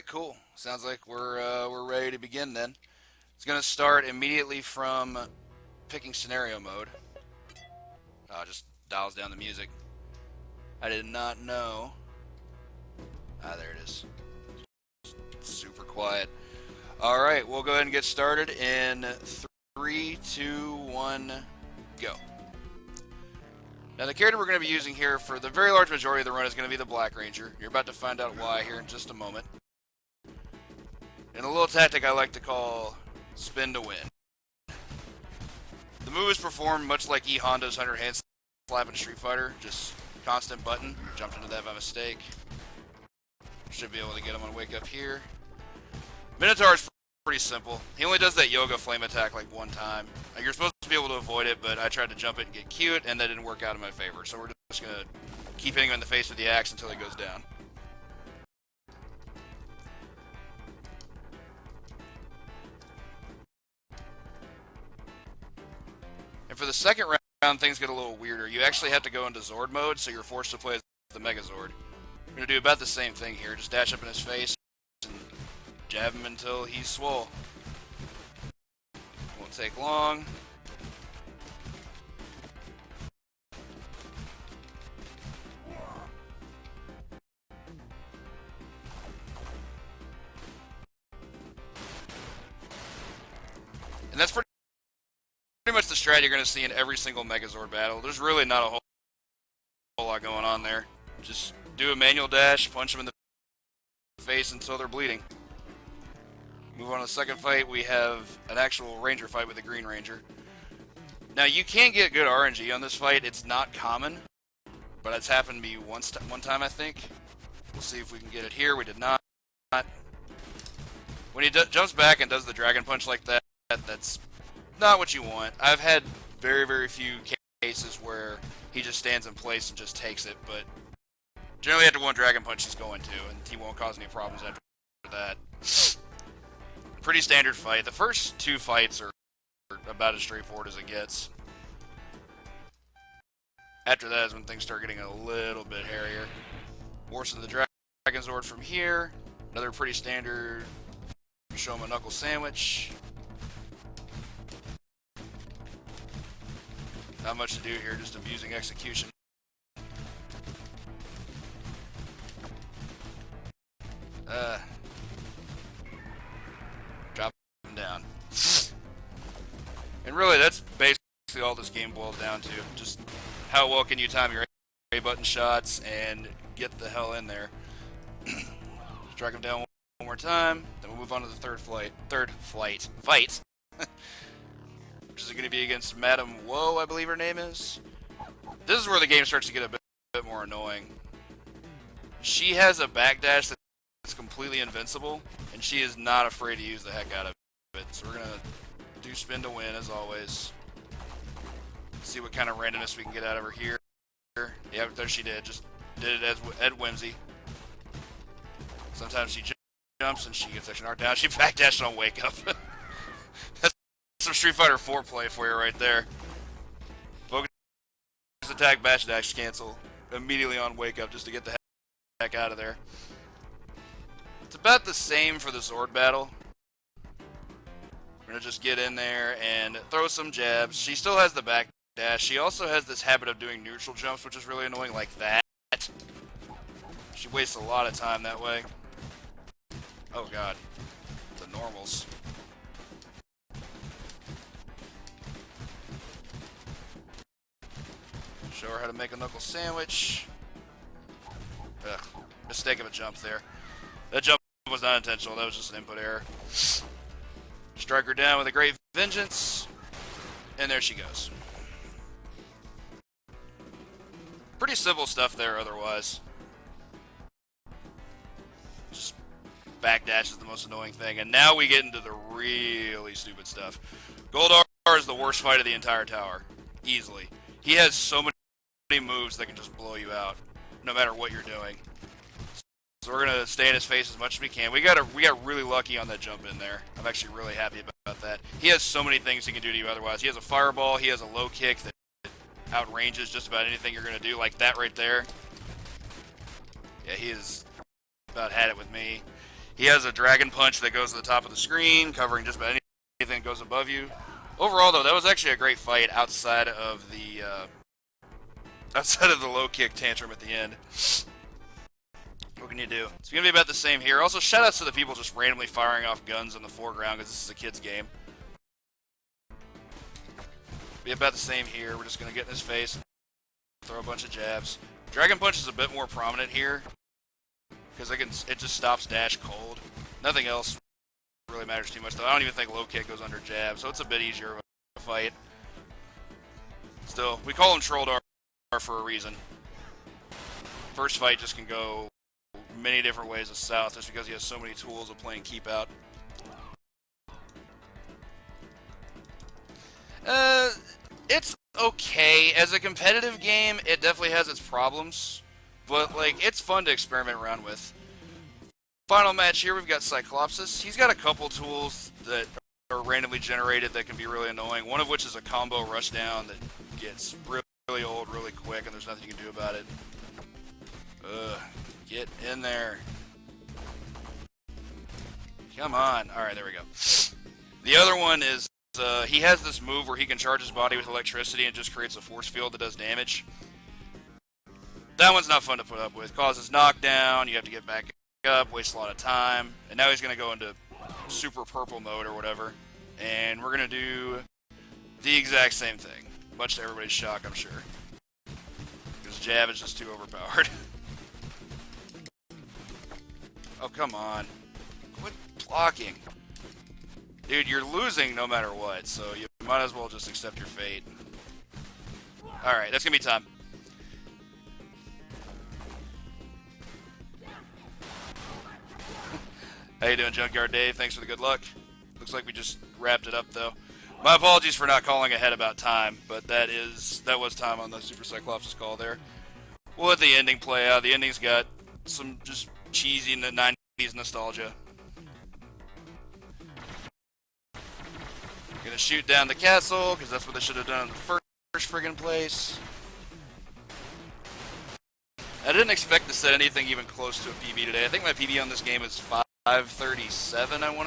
cool. Sounds like we're ready to begin then. It's gonna start immediately from picking scenario mode. Just dials down the music. I did not know. There it is. Super quiet. All right, we'll go ahead and get started in 3, 2, 1, go. Now the character we're going to be using here for the very large majority of the run is going to be the Black Ranger. You're about to find out why here in just a moment. And a little tactic I like to call spin to win. The move is performed much like E Honda's 100 hand slap in Street Fighter, just constant button. Jumped into that by mistake. Should be able to get him on wake up here. Minotaur is pretty simple. He only does that yoga flame attack like one time. You're supposed to be able to avoid it, but I tried to jump it and get cute, and that didn't work out in my favor. So we're just going to keep hitting him in the face with the axe until he goes down. And for the second round, things get a little weirder. You actually have to go into Zord mode, so you're forced to play as the Megazord. We're going to do about the same thing here. Just dash up in his face and jab him until he's swole. Won't take long. And that's pretty much the strat you're going to see in every single Megazord battle. There's really not a whole lot going on there. Just do a manual dash, punch them in the face until they're bleeding. Move on to the second fight. We have an actual Ranger fight with the Green Ranger. Now you can get good RNG on this fight. It's not common, but it's happened to me one time I think. We'll see if we can get it here. We did not. When he jumps back and does the Dragon Punch like that, that's not what you want. I've had very, very few cases where he just stands in place and just takes it, but generally after one Dragon Punch he's going to, and he won't cause any problems after that. Pretty standard fight. The first two fights are about as straightforward as it gets. After that is when things start getting a little bit hairier. Morphin to the Dragon Zord from here. Another pretty standard show him a knuckle sandwich. Not much to do here, just abusing execution. Drop him down. And really, that's basically all this game boils down to. Just how well can you time your A button shots and get the hell in there. Strike him down one more time, then we'll move on to the third fight. Which is going to be against Madam Woe, I believe her name is. This is where the game starts to get a bit more annoying. She has a backdash that's completely invincible, and she is not afraid to use the heck out of it. So we're going to do spin to win, as always. See what kind of randomness we can get out of her here. Yeah, there she did. Just did it as Ed Whimsy. Sometimes she jumps and she gets extra knocked down. She backdashed on wake up. That's some Street Fighter 4 play for you right there. Focus attack, bash dash, cancel. Immediately on wake up just to get the heck out of there. It's about the same for the Zord battle. We're going to just get in there and throw some jabs. She still has the back dash. She also has this habit of doing neutral jumps, which is really annoying, like that. She wastes a lot of time that way. Oh god. The normals. Show her how to make a knuckle sandwich. Ugh. Mistake of a jump there. That jump was not intentional, that was just an input error. Strike her down with a great vengeance. And there she goes. Pretty simple stuff there otherwise. Just backdash is the most annoying thing. And now we get into the really stupid stuff. Goldar is the worst fight of the entire tower. Easily. He has so many moves that can just blow you out. No matter what you're doing. So we're going to stay in his face as much as we can. We got really lucky on that jump in there. I'm actually really happy about that. He has so many things he can do to you otherwise. He has a fireball. He has a low kick that outranges just about anything you're going to do. Like that right there. Yeah, he has about had it with me. He has a dragon punch that goes to the top of the screen, covering just about anything that goes above you. Overall, though, that was actually a great fight outside of the low kick tantrum at the end. What can you do? It's going to be about the same here. Also, shoutouts to the people just randomly firing off guns in the foreground because this is a kid's game. Be about the same here. We're just going to get in his face and throw a bunch of jabs. Dragon Punch is a bit more prominent here because it just stops dash cold. Nothing else really matters too much, though. I don't even think low kick goes under jab, so it's a bit easier of a fight. Still, we call him Troll Dar for a reason. First fight just can go many different ways of south just because he has so many tools of playing keep out. It's okay. As a competitive game, it definitely has its problems, but like it's fun to experiment around with. Final match here, we've got Cyclopsis. He's got a couple tools that are randomly generated that can be really annoying, one of which is a combo rushdown that gets really old really quick and there's nothing you can do about it. Get in there. Come on. Alright, there we go. The other one is, he has this move where he can charge his body with electricity and just creates a force field that does damage. That one's not fun to put up with. Causes knockdown, you have to get back up, waste a lot of time. And now he's going to go into super purple mode or whatever. And we're going to do the exact same thing. Much to everybody's shock, I'm sure. Because jab is just too overpowered. Oh, come on. Quit blocking. Dude, you're losing no matter what, so you might as well just accept your fate. Alright, that's gonna be time. How you doing, Junkyard Dave? Thanks for the good luck. Looks like we just wrapped it up, though. My apologies for not calling ahead about time, but that was time on the Super Cyclops' call there. We'll let the ending play out. The ending's got some just cheesy in the 90s nostalgia. Gonna shoot down the castle, because that's what they should have done in the first friggin' place. I didn't expect to set anything even close to a PB today. I think my PB on this game is 537, I want